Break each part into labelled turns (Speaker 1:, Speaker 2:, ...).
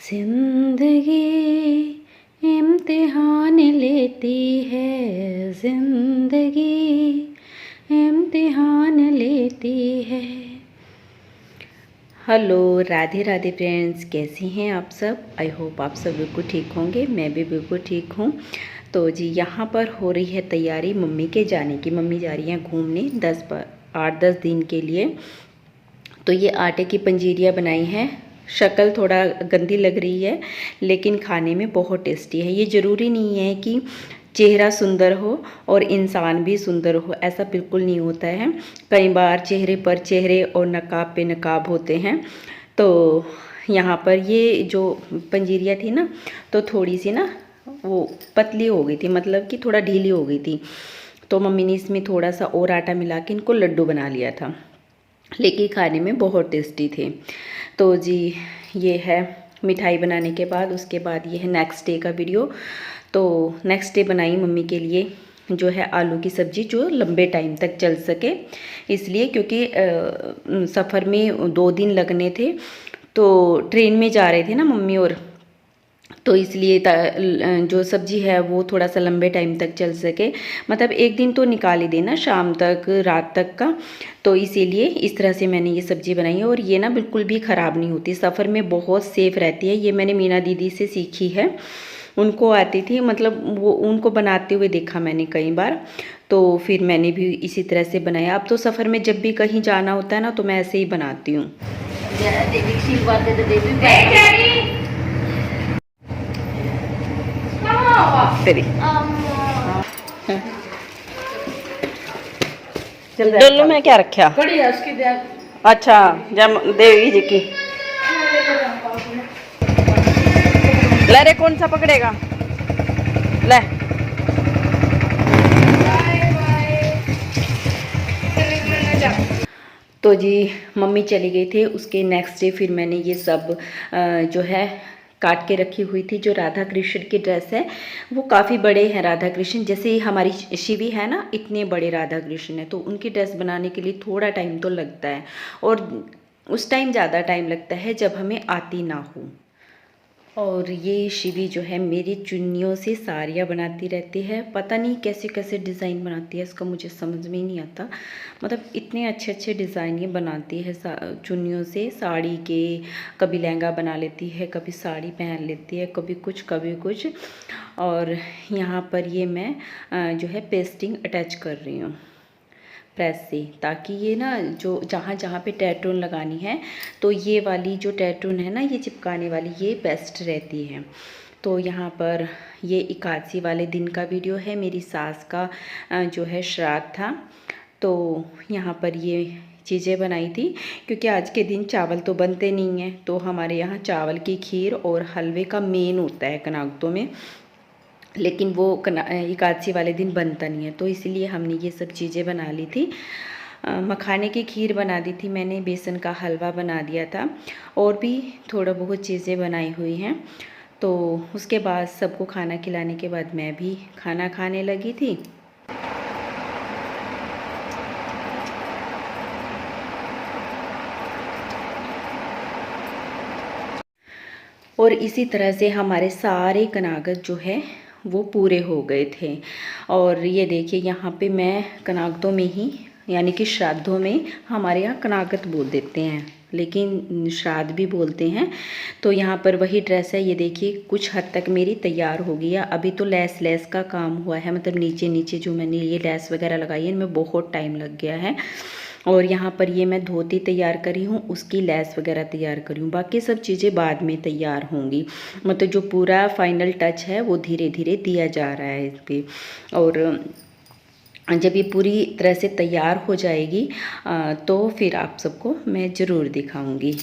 Speaker 1: जिंदगी इम्तिहान लेती है, जिंदगी इम्तिहान लेती है। हेलो, राधे राधे फ्रेंड्स, कैसी हैं आप सब। आई होप आप सब बिल्कुल ठीक होंगे। मैं भी बिल्कुल ठीक हूँ। तो जी यहाँ पर हो रही है तैयारी मम्मी के जाने की। मम्मी जा रही हैं घूमने 8-10 दिन के लिए। तो ये आटे की पंजीरियाँ बनाई हैं। शक्ल थोड़ा गंदी लग रही है लेकिन खाने में बहुत टेस्टी है। ये ज़रूरी नहीं है कि चेहरा सुंदर हो और इंसान भी सुंदर हो, ऐसा बिल्कुल नहीं होता है। कई बार चेहरे पर चेहरे और नकाब पे नकाब होते हैं। तो यहाँ पर ये जो पंजीरियाँ थी ना, तो थोड़ी सी ना वो पतली हो गई थी, मतलब कि थोड़ा ढीली हो गई थी। तो मम्मी ने इसमें थोड़ा सा और आटा मिला के इनको लड्डू बना लिया था, लेकिन खाने में बहुत टेस्टी थे। तो जी ये है मिठाई बनाने के बाद, उसके बाद ये है नेक्स्ट डे का वीडियो। तो नेक्स्ट डे बनाई मम्मी के लिए जो है आलू की सब्ज़ी, जो लंबे टाइम तक चल सके, इसलिए क्योंकि सफ़र में 2 दिन लगने थे। तो ट्रेन में जा रहे थे ना मम्मी, और तो इसलिए जो सब्ज़ी है वो थोड़ा सा लंबे टाइम तक चल सके, मतलब एक दिन तो निकाल ही देना, शाम तक रात तक का। तो इसीलिए इस तरह से मैंने ये सब्ज़ी बनाई है। और ये ना बिल्कुल भी ख़राब नहीं होती, सफ़र में बहुत सेफ़ रहती है। ये मैंने मीना दीदी से सीखी है, उनको आती थी, मतलब वो उनको बनाते हुए देखा मैंने कई बार। तो फिर मैंने भी इसी तरह से बनाया। अब तो सफ़र में जब भी कहीं जाना होता है ना, तो मैं ऐसे ही बनाती हूँ। डोलू में क्या रखा? अच्छा, जम देवी जी की। ले रे, कौन सा पकड़ेगा? ले। तो जी मम्मी चली गई थी, उसके नेक्स्ट डे फिर मैंने ये सब जो है काट के रखी हुई थी। जो राधा कृष्ण की ड्रेस है वो काफ़ी बड़े हैं राधा कृष्ण, जैसे हमारी शिवी है ना, इतने बड़े राधा कृष्ण है। तो उनकी ड्रेस बनाने के लिए थोड़ा टाइम तो लगता है, और उस टाइम ज़्यादा टाइम लगता है जब हमें आती ना हो। और ये शिवी जो है मेरी चुन्नियों से साड़ियाँ बनाती रहती है। पता नहीं कैसे कैसे डिज़ाइन बनाती है, इसका मुझे समझ में ही नहीं आता। मतलब इतने अच्छे अच्छे डिज़ाइन ये बनाती है चुन्नियों से साड़ी के। कभी लहंगा बना लेती है, कभी साड़ी पहन लेती है, कभी कुछ कभी कुछ। और यहाँ पर ये मैं जो है पेस्टिंग अटैच कर रही हूँ प्रेस से, ताकि ये ना जो जहाँ जहाँ पे टैटून लगानी है, तो ये वाली जो टैटून है ना, ये चिपकाने वाली, ये बेस्ट रहती है। तो यहाँ पर ये एकादशी वाले दिन का वीडियो है। मेरी सास का जो है श्राद्ध था, तो यहाँ पर ये चीज़ें बनाई थी। क्योंकि आज के दिन चावल तो बनते नहीं हैं, तो हमारे यहाँ चावल की खीर और हलवे का मेन होता है कनागतों में, लेकिन वो एकादशी वाले दिन बनता नहीं है। तो इसलिए हमने ये सब चीज़ें बना ली थी। मखाने की खीर बना दी थी मैंने, बेसन का हलवा बना दिया था, और भी थोड़ा बहुत चीज़ें बनाई हुई हैं। तो उसके बाद सबको खाना खिलाने के बाद मैं भी खाना खाने लगी थी। और इसी तरह से हमारे सारे कनागत जो है वो पूरे हो गए थे। और ये देखिए यहाँ पे मैं कनागतों में ही, यानी कि श्राद्धों में हमारे यहाँ कनागत बोल देते हैं, लेकिन श्राद्ध भी बोलते हैं। तो यहाँ पर वही ड्रेस है, ये देखिए कुछ हद तक मेरी तैयार हो गई है। अभी तो लेस का काम हुआ है, मतलब नीचे नीचे जो मैंने ये लेस वगैरह लगाई है, इनमें बहुत टाइम लग गया है। और यहाँ पर ये मैं धोती तैयार करी हूँ, उसकी लेस वगैरह तैयार करी हूँ, बाकी सब चीज़ें बाद में तैयार होंगी। मतलब जो पूरा फाइनल टच है वो धीरे धीरे दिया जा रहा है इस पर। और जब ये पूरी तरह से तैयार हो जाएगी तो फिर आप सबको मैं ज़रूर दिखाऊंगी।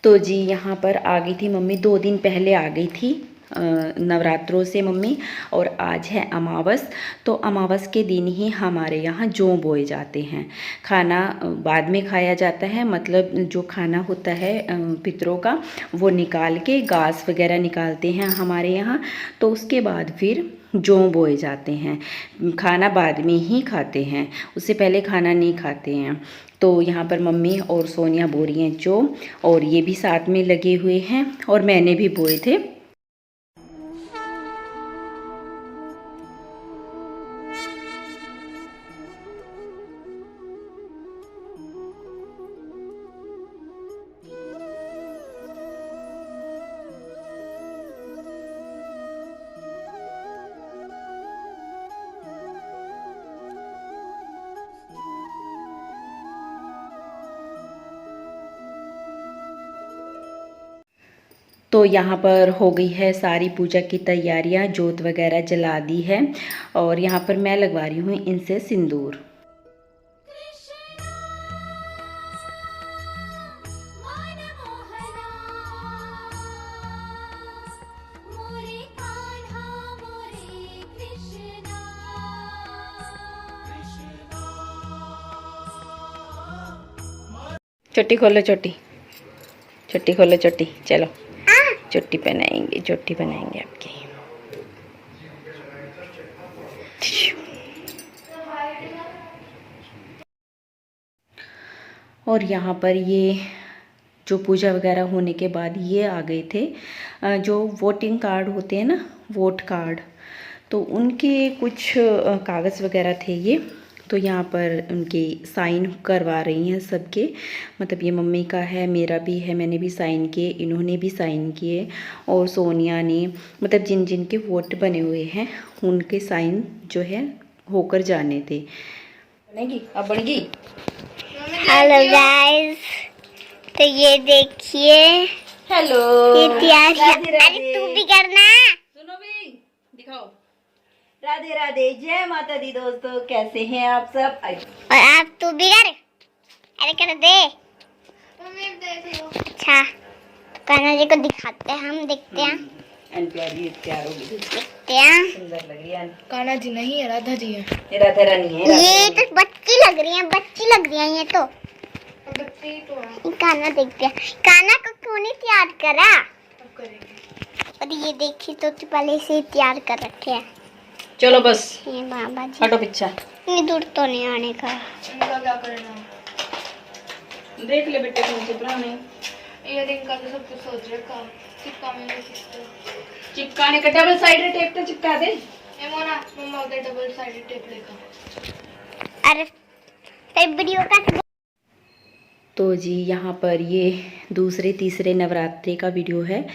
Speaker 1: तो जी यहाँ पर आ गई थी मम्मी, 2 दिन पहले आ गई थी नवरात्रों से मम्मी। और आज है अमावस, तो अमावस के दिन ही हमारे यहाँ जौ बोए जाते हैं। खाना बाद में खाया जाता है, मतलब जो खाना होता है पितरों का, वो निकाल के घास वगैरह निकालते हैं हमारे यहाँ। तो उसके बाद फिर जौ बोए जाते हैं। खाना बाद में ही खाते हैं, उससे पहले खाना नहीं खाते हैं। तो यहाँ पर मम्मी और सोनिया बो रही हैं जौ, और ये भी साथ में लगे हुए हैं, और मैंने भी बोए थे। तो यहाँ पर हो गई है सारी पूजा की तैयारियाँ, जोत वगैरह जला दी है, और यहाँ पर मैं लगवा रही हूँ इनसे सिंदूर। चोटी खोलो, चोटी चोटी खोलो, चोटी चलो, चोटी पहनाएंगे, चोटी बनाएंगे आपकी। और यहाँ पर ये जो पूजा वगैरह होने के बाद ये आ गए थे, जो वोटिंग कार्ड होते हैं ना, वोट कार्ड, तो उनके कुछ कागज़ वगैरह थे ये। तो यहाँ पर उनके साइन करवा रही हैं सबके, मतलब ये मम्मी का है, मेरा भी है, मैंने भी साइन किए, इन्होंने भी साइन किए, और सोनिया ने, मतलब जिन जिन के वोट बने हुए हैं उनके साइन जो है होकर जाने थे। बनेगी अब, बन गई।
Speaker 2: हेलो गाइस, तो ये देखिए,
Speaker 1: हेलो,
Speaker 2: ये तैयार। अरे तू भी करना,
Speaker 1: सुनो भी, दिखाओ। राधे राधे, जय माता दी दोस्तों, कैसे हैं आप सब?
Speaker 2: और आप तू भी कर। अरे कर दे। अच्छा, तो कान्हा जी को दिखाते हैं, हम देखते हैं।
Speaker 1: प्यारी तैयार होगी,
Speaker 2: देखते हैं।
Speaker 1: सुंदर लग रही है।
Speaker 3: कान्हा जी नहीं है, राधा जी है।
Speaker 1: ये राधा रानी है।
Speaker 2: ये तो बच्ची लग रही है, बच्ची लग रही है ये तो।
Speaker 3: बच्चे तो है।
Speaker 2: ये कान्हा देखते हैं, कान्हा को क्यों नहीं तैयार करा?
Speaker 3: अब करेंगे।
Speaker 2: और ये देखिए तो पहले से ही तैयार कर रखे हैं।
Speaker 1: चलो बस,
Speaker 2: ये बाबा जी,
Speaker 1: हटो पीछे।
Speaker 2: इतनी दूर तो नहीं आने का।
Speaker 3: इनका क्या करना है?
Speaker 1: देख ले बेटे, कौन से पुराने
Speaker 3: ये दिन का तो सब कुछ सोच रखा, चिपका में नहीं खींचते।
Speaker 1: चिपकाने का डबल साइडेड टेप तो चिपका दे।
Speaker 3: ये मोना मम्मा उधर डबल साइडेड टेप लेकर।
Speaker 2: अरे फिर वीडियो का।
Speaker 1: तो जी यहाँ पर ये दूसरे तीसरे नवरात्रि का वीडियो है।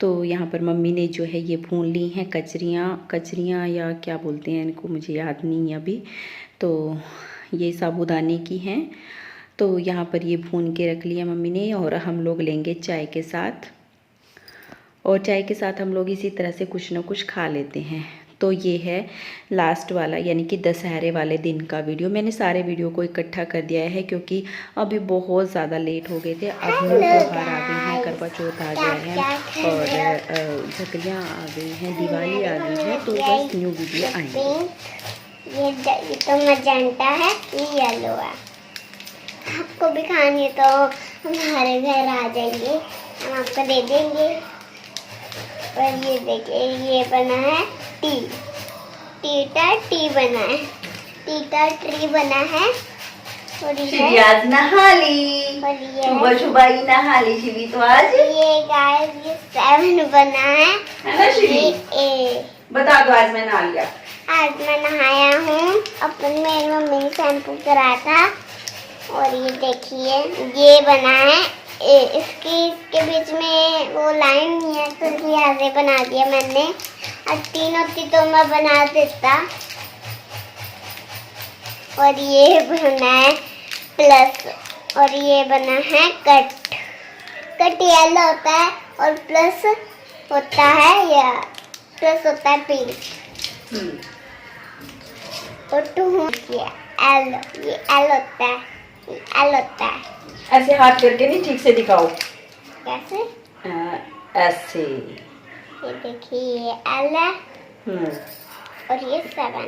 Speaker 1: तो यहाँ पर मम्मी ने जो है ये भून ली हैं कचरियाँ या क्या बोलते हैं इनको, मुझे याद नहीं है अभी। तो ये साबूदाने की हैं, तो यहाँ पर ये भून के रख लिया मम्मी ने, और हम लोग लेंगे चाय के साथ। और चाय के साथ हम लोग इसी तरह से कुछ ना कुछ खा लेते हैं। तो ये है लास्ट वाला, यानी कि दशहरे वाले दिन का वीडियो। मैंने सारे वीडियो को इकट्ठा कर दिया है क्योंकि अभी बहुत ज़्यादा लेट हो गए थे। अब न्यू त्यौहार आ गए हैं, करवा चौथ आ गया है, और झकरियाँ आ गई हैं, दिवाली आ गई है, तो बस न्यू वीडियो आएंगे।
Speaker 2: ये तो मजेंटा है, ये येलो है। आपको भी खानी है तो हमारे घर आ जाइए, हम आपको दे देंगे। और ये देखिए, ये बना है टी बना है, टीटा ट्री बना है। और ये
Speaker 1: आज नहा ली, सुबह सुबह ही नहा ली शिवी तो आज।
Speaker 2: ये गाइस, ये 7 बना है
Speaker 1: ना शिवी?
Speaker 2: ये
Speaker 1: बता दो, आज मैं नहा लिया।
Speaker 2: आज मैं नहाया हूँ, अपन मेरी मम्मी ने शैम्पू कराया था। और ये देखिए, ये बना है, इसके बीच में वो लाइन नहीं है तो इसलिए ऐसे बना दिया मैंने। और 3 होती तो मैं बना देता। और ये बना है प्लस, और ये बना है कट येलो होता है, और प्लस होता है, या प्लस होता है पिंक। और 2 ये एल होता है, एल होता है।
Speaker 1: ऐसे हाथ करके नहीं, ठीक से दिखाओ।
Speaker 2: कैसे?
Speaker 1: ऐसे।
Speaker 2: ये देखिए, ये एल है, और ये 7 है।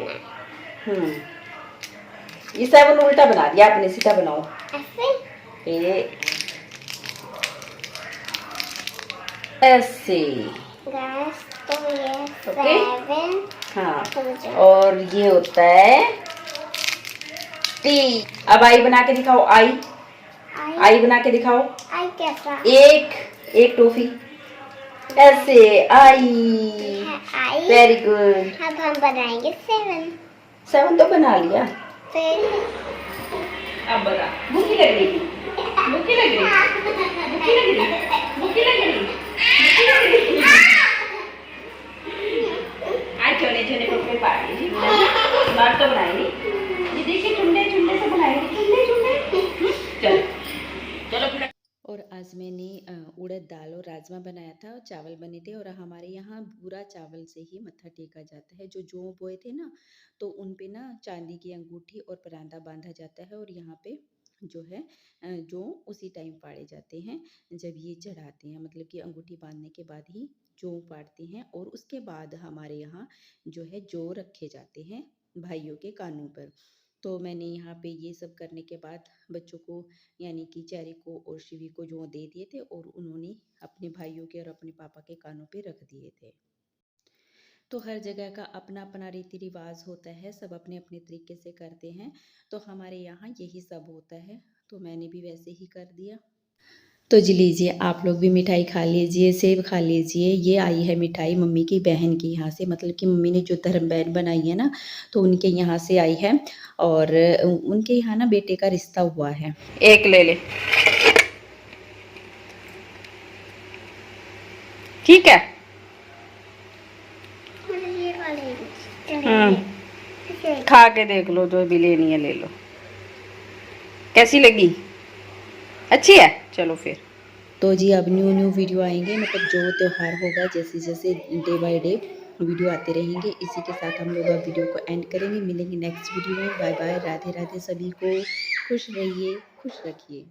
Speaker 1: ये 7 उल्टा बना दिया आपने, सीधा बनाओ।
Speaker 2: ऐसे
Speaker 1: ऐसे।
Speaker 2: गाइस, तो ये
Speaker 1: Okay.
Speaker 2: 7
Speaker 1: हाँ,
Speaker 2: समझो।
Speaker 1: और ये होता है टी। अब आई बना के दिखाओ, आई आई बना के दिखाओ।
Speaker 2: आई कैसा
Speaker 1: एक टॉफी ऐसे, आई।
Speaker 2: है? आई।
Speaker 1: Very good.
Speaker 2: अब हम बनाएंगे
Speaker 1: 7 तो बना लिया।
Speaker 2: फिर
Speaker 1: अब बता, भूखी लग रही, भूखी लग रही, भूखी लग रही, भूखी लग रही, भूखी लग रही। आज छोले छोले पकड़े पाए जी, बात तो बनाएंगे ये, देखिए चुंडे चुंडे से बनाएंगे, चुंडे चुंडे। चलो चलो फिर। और आज मैंने उड़द दाल और राजमा बनाया था और चावल बने थे। और हमारे यहाँ पूरा चावल से ही मत्था टेका जाता है। जो जौ बोए थे ना, तो उन पे ना चांदी की अंगूठी और परांदा बांधा जाता है। और यहाँ पे जो है जौ उसी टाइम पाड़े जाते हैं जब ये चढ़ाते हैं, मतलब कि अंगूठी बांधने के बाद ही जौ पाड़ते हैं। और उसके बाद हमारे यहाँ जो है जौ रखे जाते हैं भाइयों के कानों पर। तो मैंने यहाँ पे ये सब करने के बाद बच्चों को, यानी कि चेरी को और शिवी को जौ दे दिए थे, और उन्होंने अपने भाइयों के और अपने पापा के कानों पे रख दिए थे। तो हर जगह का अपना अपना रीति रिवाज होता है, सब अपने अपने तरीके से करते हैं। तो हमारे यहाँ यही सब होता है, तो मैंने भी वैसे ही कर दिया। तो जी लीजिए, आप लोग भी मिठाई खा लीजिए, सेब खा लीजिए। ये आई है मिठाई मम्मी की बहन की यहाँ से, मतलब कि मम्मी ने जो धर्म बहन बनाई है ना, तो उनके यहाँ से आई है। और उनके यहाँ ना बेटे का रिश्ता हुआ है। एक ले ले, ठीक है।
Speaker 2: ये वाले
Speaker 1: खा के देख लो, जो भी लेनी है ले लो। कैसी लगी? अच्छी है, चलो फिर। तो जी अब न्यू वीडियो आएंगे, मतलब जो त्यौहार होगा, जैसे जैसे डे बाय डे वीडियो आते रहेंगे। इसी के साथ हम लोग अब वीडियो को एंड करेंगे। मिलेंगे नेक्स्ट वीडियो में। बाय बाय, राधे राधे सभी को। खुश रहिए, खुश रखिए।